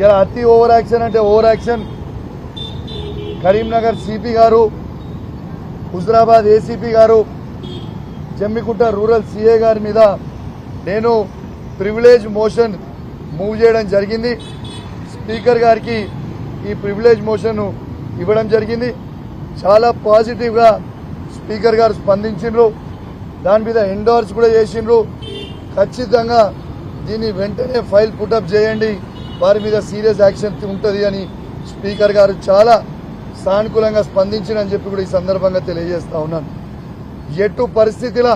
ఇలా అతి over action అంటే ఓవర్ యాక్షన్. కరీంనగర్ సిపి గారు, హుజరాబాద్ ఏసీపీ గారు, జమ్మికుంట రూరల్ సిఏ గారి మీద నేను ప్రివిలేజ్ మోషన్ మూవ్ చేయడం జరిగింది. స్పీకర్ గారికి ఈ ప్రివిలేజ్ మోషన్ ఇవ్వడం జరిగింది. చాలా పాజిటివ్గా స్పీకర్ గారు స్పందించిండ్రు, దాని మీద ఎండోర్స్ కూడా చేసిండ్రు. ఖచ్చితంగా దీన్ని వెంటనే ఫైల్ పుటప్ చేయండి, వారి మీద సీరియస్ యాక్షన్ ఉంటుంది అని స్పీకర్ గారు చాలా సానుకూలంగా స్పందించినని చెప్పి కూడా ఈ సందర్భంగా తెలియజేస్తా ఉన్నాను. ఎటు పరిస్థితిలో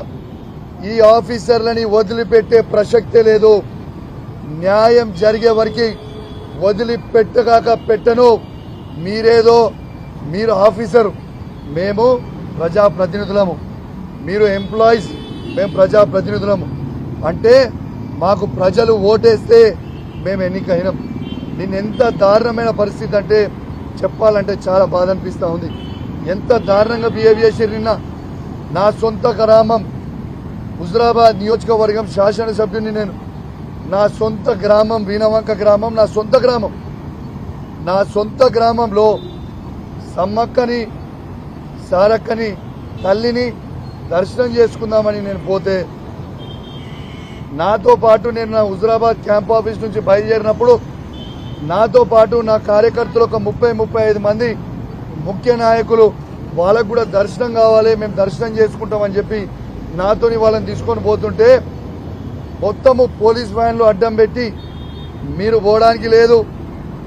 ఈ ఆఫీసర్లని వదిలిపెట్టే ప్రసక్తే లేదు. న్యాయం జరిగే వరకు వదిలిపెట్టగాక పెట్టను. మీరేదో మీరు ఆఫీసర్, మేము ప్రజాప్రతినిధులము, మీరు ఎంప్లాయీస్, మేము ప్రజాప్రతినిధులము. అంటే మాకు ప్రజలు ఓటేస్తే మేము ఎన్నికైనాం. ఎంత దారుణమైన పరిస్థితి అంటే చెప్పాలంటే చాలా బాధ అనిపిస్తూ ఉంది. ఎంత దారుణంగా బిహేవ్ చేశారు. నిన్న నా సొంత గ్రామం హుజరాబాద్ నియోజకవర్గం శాసనసభ్యుని నేను. నా సొంత గ్రామం వీణవంక గ్రామం, నా సొంత గ్రామంలో సమ్మక్కని సారక్కని తల్లిని దర్శనం చేసుకుందామని నేను పోతే, నాతో పాటు నేను నా హుజరాబాద్ క్యాంప్ ఆఫీస్ నుంచి బయలుదేరినప్పుడు నాతో పాటు నా కార్యకర్తలు ఒక 30-35 మంది ముఖ్య నాయకులు, వాళ్ళకు కూడా దర్శనం కావాలి, మేము దర్శనం చేసుకుంటామని చెప్పి నాతోని వాళ్ళని తీసుకొని పోతుంటే మొత్తము పోలీస్ వ్యాన్లు అడ్డం పెట్టి, మీరు పోవడానికి లేదు,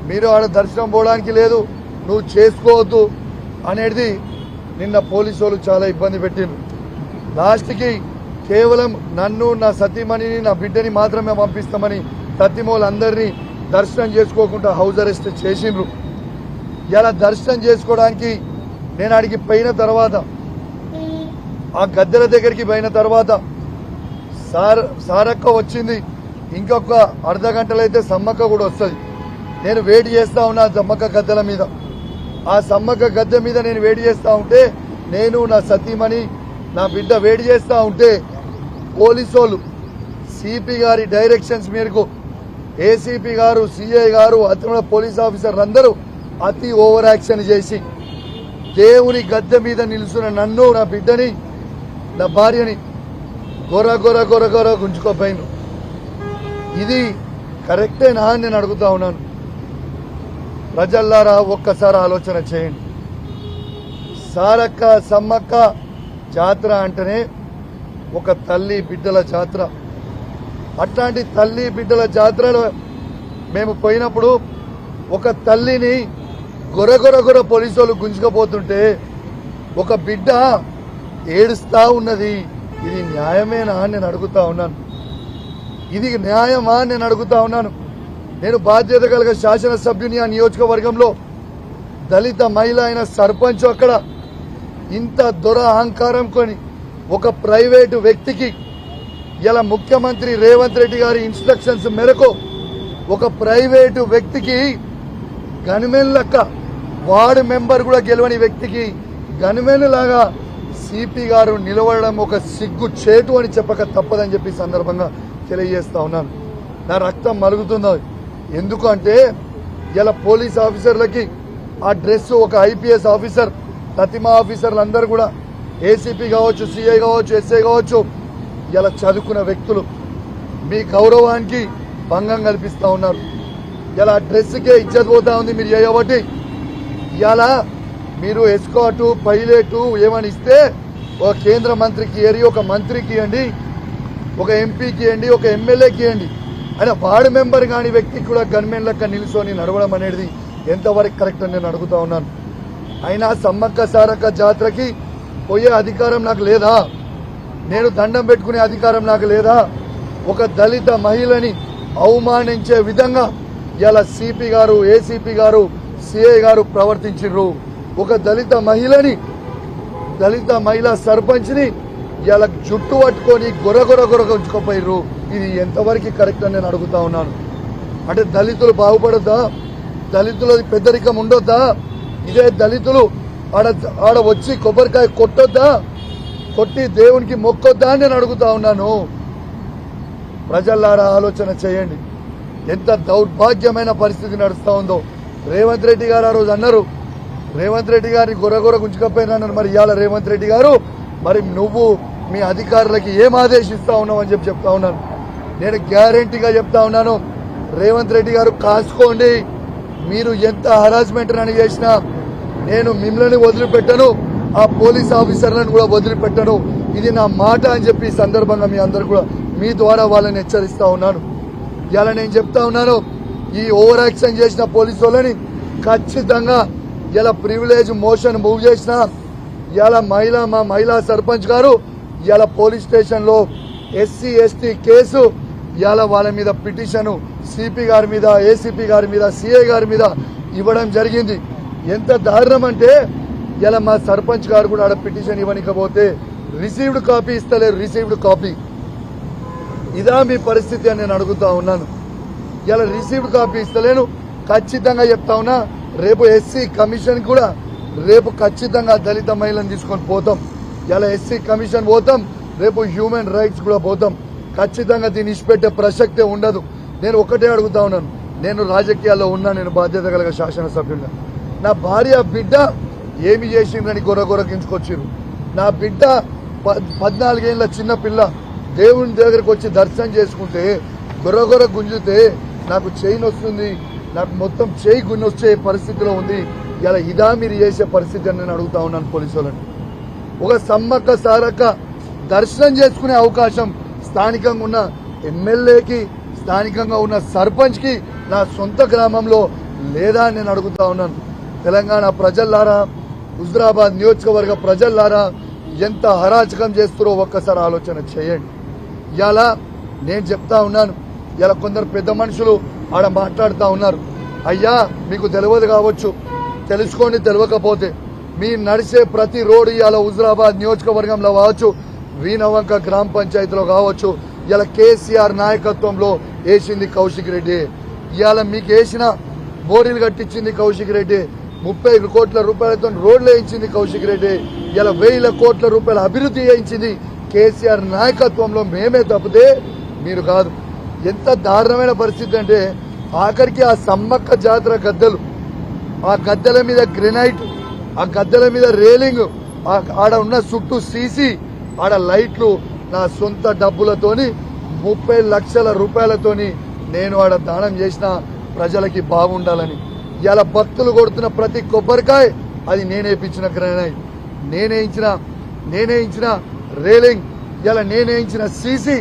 మీరు ఆడ దర్శనం పోవడానికి లేదు, నువ్వు చేసుకోవద్దు అనేది నిన్న పోలీసు వాళ్ళు చాలా ఇబ్బంది పెట్టిండ్రు. లాస్ట్కి కేవలం నన్ను, నా సతీమణిని, నా బిడ్డని మాత్రమే పంపిస్తామని సతీమూలందరినీ దర్శనం చేసుకోకుండా హౌస్ అరెస్ట్ చేసిండ్రు. ఇలా దర్శనం చేసుకోవడానికి నేను అడిగి పోయిన తర్వాత, ఆ గద్దెల దగ్గరికి పోయిన తర్వాత సారక్క వచ్చింది. ఇంకొక అర్ధ గంటలైతే సమ్మక్క కూడా వస్తుంది. నేను వెయిట్ చేస్తా ఉన్నా సమ్మక్క గద్దెల మీద. ఆ సమ్మక్క గద్దె మీద నేను వెయిట్ చేస్తా ఉంటే, నేను నా సతీమణి నా బిడ్డ వెయిట్ చేస్తా ఉంటే, పోలీసు వాళ్ళు సిపి గారి డైరెక్షన్స్ మేరకు ఏసీపీ గారు, సిఐ గారు, అతను పోలీస్ ఆఫీసర్లు అందరూ అతి ఓవర్ యాక్షన్ చేసి దేవుని గద్దె మీద నిలుస్తున్న నన్ను, నా బిడ్డని, నా భార్యని గొర్ర గుంజుకోపోయిను. ఇది కరెక్టేనా అని నేను అడుగుతా ఉన్నాను. ప్రజల్లారా ఒక్కసారి ఆలోచన చేయండి. సారక్క సమ్మక్క జాతర అంటేనే ఒక తల్లి బిడ్డల జాతర. అట్లాంటి తల్లి బిడ్డల జాతరలో మేము పోయినప్పుడు ఒక తల్లిని గొర్ర పోలీసు వాళ్ళు గుంజుకపోతుంటే ఒక బిడ్డ ఏడుస్తా ఉన్నది. ఇది న్యాయమేనా అని నేను అడుగుతా ఉన్నాను. ఇది న్యాయమా అని నేను అడుగుతా ఉన్నాను. నేను బాధ్యత కలిగ శాసనసభ్యుని ఆ నియోజకవర్గంలో దళిత మహిళ అయిన సర్పంచ్ అక్కడ ఇంత అహంకారం కొని ఒక ప్రైవేటు వ్యక్తికి, ఇలా ముఖ్యమంత్రి రేవంత్ రెడ్డి గారి ఇన్స్ట్రక్షన్స్ మేరకు ఒక ప్రైవేటు వ్యక్తికి గన్మెన్ లెక్క, వార్డు మెంబర్ కూడా గెలవని వ్యక్తికి గన్మెన్ లాగా సిపి గారు నిలవడం ఒక సిగ్గు చేటు అని చెప్పక తప్పదని చెప్పి సందర్భంగా తెలియజేస్తా ఉన్నాను. నా రక్తం మరుగుతుంది. ఎందుకు అంటే ఇలా పోలీస్ ఆఫీసర్లకి ఆ డ్రెస్ ఒక ఐపీఎస్ ఆఫీసర్, ప్రతిమా ఆఫీసర్లు అందరూ కూడా ఏసీపీ కావచ్చు, సిఐ కావచ్చు, ఎస్ఐ కావచ్చు, ఇలా చదువుకున్న వ్యక్తులు మీ గౌరవానికి భంగం కల్పిస్తూ ఉన్నారు. ఇలా డ్రెస్కే ఇజ్జత్ పోతా ఉంది మీరు చేయబట్టి. ఇలా మీరు ఎస్కాటు పైలట్ ఏమని ఇస్తే ఒక కేంద్ర మంత్రికి ఇయ్యండి, ఒక మంత్రికి ఇవ్వండి, ఒక ఎంపీకి ఇవ్వండి, ఒక ఎమ్మెల్యేకి ఇవ్వండి. అయినా వార్డు మెంబర్ కాని వ్యక్తికి కూడా గన్మెన్ లెక్క నిలుసొని నడవడం అనేది ఎంతవరకు కరెక్ట్ అని నేను అడుగుతా ఉన్నాను. అయినా సమ్మక్క సారక్క జాతరకి పోయే అధికారం నాకు లేదా? నేను దండం పెట్టుకునే అధికారం నాకు లేదా? ఒక దళిత మహిళని అవమానించే విధంగా ఇలా సిపి గారు, ఏసీపీ గారు, సిఐ గారు ప్రవర్తించారు. ఒక దళిత మహిళా సర్పంచ్ని ఇలా జుట్టు పట్టుకొని గొర్ర ఉంచుకోపోయారు. ఇది ఎంతవరకు కరెక్ట్ అని నేను అడుగుతా ఉన్నాను. అంటే దళితులు బాగుపడొద్దా? దళితులది పెద్దరికం ఉండొద్దా? ఇదే దళితులు ఆడ వచ్చి కొబ్బరికాయ కొట్టొద్దా? కొట్టి దేవునికి మొక్కొద్దా అని నేను అడుగుతా ఉన్నాను. ప్రజల్లారా ఆలోచన చేయండి. ఎంత దౌర్భాగ్యమైన పరిస్థితి నడుస్తా ఉందో. రేవంత్ రెడ్డి గారు ఆ రోజు అన్నారు, రేవంత్ రెడ్డి గారిని గొర్రె గుంజుకపోయినా మరి ఇవాళ రేవంత్ రెడ్డి గారు మరి నువ్వు మీ అధికారులకి ఏం ఆదేశిస్తా ఉన్నావు అని చెప్తా ఉన్నాను. నేను గ్యారంటీగా చెప్తా ఉన్నాను, రేవంత్ రెడ్డి గారు కాసుకోండి. మీరు ఎంత హరాస్మెంట్ అని చేసినా నేను మిమ్మల్ని వదిలిపెట్టను, ఆ పోలీస్ ఆఫీసర్లను కూడా వదిలిపెట్టను. ఇది నా మాట అని చెప్పి ఈ సందర్భంగా మీ అందరు కూడా మీ ద్వారా వాళ్ళని హెచ్చరిస్తా ఉన్నాను. ఇలా నేను చెప్తా ఉన్నాను, ఈ ఓవర్ యాక్షన్ చేసిన పోలీసు వాళ్ళని ఖచ్చితంగా ఇలా ప్రివిలేజ్ మోషన్ మూవ్ చేసిన ఇలా మా మహిళా సర్పంచ్ గారు ఇలా పోలీస్ స్టేషన్ లో ఎస్సీ ఎస్టీ కేసు ఇలా వాళ్ళ మీద పిటిషన్ సిపి గారి మీద, ఏసీపీ గారి మీద, సిఐ గారి మీద ఇవ్వడం జరిగింది. ఎంత దారుణం అంటే ఇలా మా సర్పంచ్ గారు కూడా ఆడ పిటిషన్ ఇవ్వనికపోతే రిసీవ్డ్ కాపీ ఇస్తలేరు. రిసీవ్డ్ కాపీ ఇదా మీ పరిస్థితి అని నేను అడుగుతా ఉన్నాను. ఇలా రిసీవ్డ్ కాపీ ఇస్తలేను. ఖచ్చితంగా చెప్తా ఉన్నా, రేపు ఎస్సీ కమిషన్ కూడా రేపు ఖచ్చితంగా దళిత మహిళను తీసుకొని పోతాం. ఇలా ఎస్సీ కమిషన్ పోతాం, రేపు హ్యూమన్ రైట్స్ కూడా పోతాం. ఖచ్చితంగా దీన్ని ఇచ్చిపెట్టే ప్రసక్తే ఉండదు. నేను ఒకటే అడుగుతా ఉన్నాను, నేను రాజకీయాల్లో ఉన్నా, నేను బాధ్యత కలిగ శాసనసభ్యుడిగా. నా భార్య బిడ్డ ఏమి చేసిండ్రని గొర్రెగించుకొచ్చిర్రు. నా బిడ్డ 14 ఏళ్ల చిన్న పిల్ల దేవుని దగ్గరకు వచ్చి దర్శనం చేసుకుంటే గొర్రె గుంజితే నాకు చెయ్యి వస్తుంది, నాకు మొత్తం చేయి గుంజి వచ్చే పరిస్థితిలో ఉంది. ఇలా ఇదా మీరు చేసే పరిస్థితి అని నేను అడుగుతా ఉన్నాను పోలీసు వాళ్ళని. ఒక సమ్మక్క సారక్క దర్శనం చేసుకునే అవకాశం స్థానికంగా ఉన్న ఎమ్మెల్యేకి, స్థానికంగా ఉన్న సర్పంచ్ కి నా సొంత గ్రామంలో లేదా అని నేను అడుగుతా ఉన్నాను. తెలంగాణ ప్రజల్లారా, హుజురాబాద్ నియోజకవర్గ ప్రజల్లారా, ఎంత అరాచకం చేస్తారో ఒక్కసారి ఆలోచన చేయండి. ఇలా నేను చెప్తా ఉన్నాను, ఇలా కొందరు పెద్ద మనుషులు ఆడ మాట్లాడుతూ ఉన్నారు. అయ్యా మీకు తెలియదు కావచ్చు, తెలుసుకోండి. తెలియకపోతే మీ నడిచే ప్రతి రోడ్డు ఇలా హుజురాబాద్ నియోజకవర్గంలో కావచ్చు, వీనవంక గ్రామ పంచాయతీలో కావచ్చు, ఇలా కేసీఆర్ నాయకత్వంలో వేసింది కౌశిక్ రెడ్డి. ఇవాళ మీకు వేసిన బోరీలు కట్టించింది కౌశిక్ రెడ్డి. 30 కోట్ల రూపాయలతో రోడ్లు వేయించింది కౌశిక్ రెడ్డి. ఇలా 1000 కోట్ల రూపాయల అభివృద్ధి చేయించింది కేసీఆర్ నాయకత్వంలో మేమే తప్పితే మీరు కాదు. ఎంత దారుణమైన పరిస్థితి అంటే ఆఖరికి ఆ సమ్మక్క జాతర గద్దెలు, ఆ గద్దెల మీద గ్రెనైట్, ఆ గద్దెల మీద రేలింగ్, ఆడ ఉన్న చుట్టూ సీసీ, ఆడ లైట్లు నా సొంత డబ్బులతోని 30 లక్షల రూపాయలతోని నేను ఆడ దానం చేసిన ప్రజలకి బాగుండాలని. ఇలా భక్తులు కొడుతున్న ప్రతి కొబ్బరికాయ అది నేనే ఇప్పించిన గ్రెనైట్, నేనే ఇచ్చిన రేలింగ్, ఇలా నేనే ఇచ్చిన సీసీ,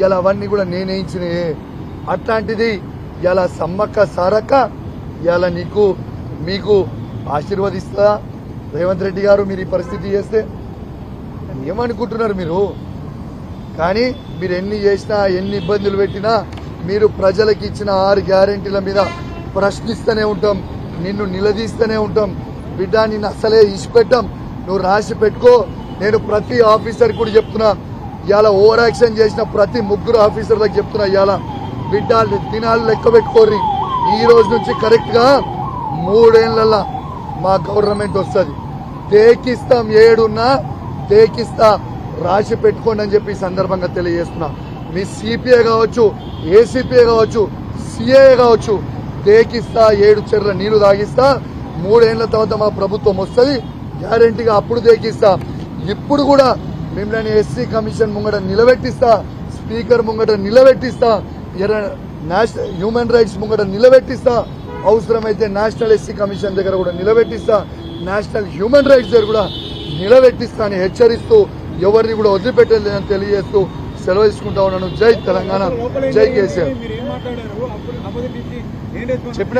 ఇలా అవన్నీ కూడా నేనే ఇచ్చినాయే. అట్లాంటిది ఇలా సమ్మక్క సారక్క ఇలా మీకు ఆశీర్వదిస్తుందా రేవంత్ రెడ్డి గారు? మీరు ఈ పరిస్థితి చేస్తే ఏమనుకుంటున్నారు మీరు? కానీ మీరు ఎన్ని చేసినా, ఎన్ని ఇబ్బందులు పెట్టినా మీరు ప్రజలకు ఇచ్చిన 6 గ్యారెంటీల మీద ప్రశ్నిస్తూనే ఉంటాం, నిన్ను నిలదీస్తూనే ఉంటాం. బిడ్డ నిన్ను అసలే ఇచ్చిపెట్టాం, నువ్వు రాసి పెట్టుకో. నేను ప్రతి ఆఫీసర్ కూడా చెప్తున్నా, ఇవాళ ఓవర్ యాక్షన్ చేసిన ప్రతి 3 ఆఫీసర్లకు చెప్తున్నా, ఇవాళ బిడ్డ దినాలు లెక్క పెట్టుకోర్రి. ఈ రోజు నుంచి కరెక్ట్ గా 3 ఏళ్లలో మా గవర్నమెంట్ వస్తుంది. తేకిస్తాం, ఏడున్నా తేకిస్తా, రాసి పెట్టుకోండి అని చెప్పి ఈ సందర్భంగా తెలియజేస్తున్నా. మీ సిపిఐ కావచ్చు, ఏసీపీ కావచ్చు, సిఏ కావచ్చు, తేకిస్తా, 7 చెర్ల నీళ్లు తాగిస్తా. 3 ఏళ్ల తర్వాత మా ప్రభుత్వం వస్తుంది, గ్యారంటీగా అప్పుడు తేకిస్తా. ఇప్పుడు కూడా మిమ్మల్ని ఎస్సీ కమిషన్ ముంగట నిలబెట్టిస్తా, స్పీకర్ ముంగట నిలబెట్టిస్తా, నేషనల్ హ్యూమన్ రైట్స్ ముంగట నిలబెట్టిస్తా, అవసరమైతే నేషనల్ ఎస్సీ కమిషన్ దగ్గర కూడా నిలబెట్టిస్తా, నేషనల్ హ్యూమన్ రైట్స్ దగ్గర కూడా నిలబెట్టిస్తా అని హెచ్చరిస్తూ ఎవరిని కూడా వదిలిపెట్టలేదని తెలియజేస్తూ సెలవు తీసుకుంటా ఉన్నాను. జై తెలంగాణ, జై కేసీఆర్. చెప్పిన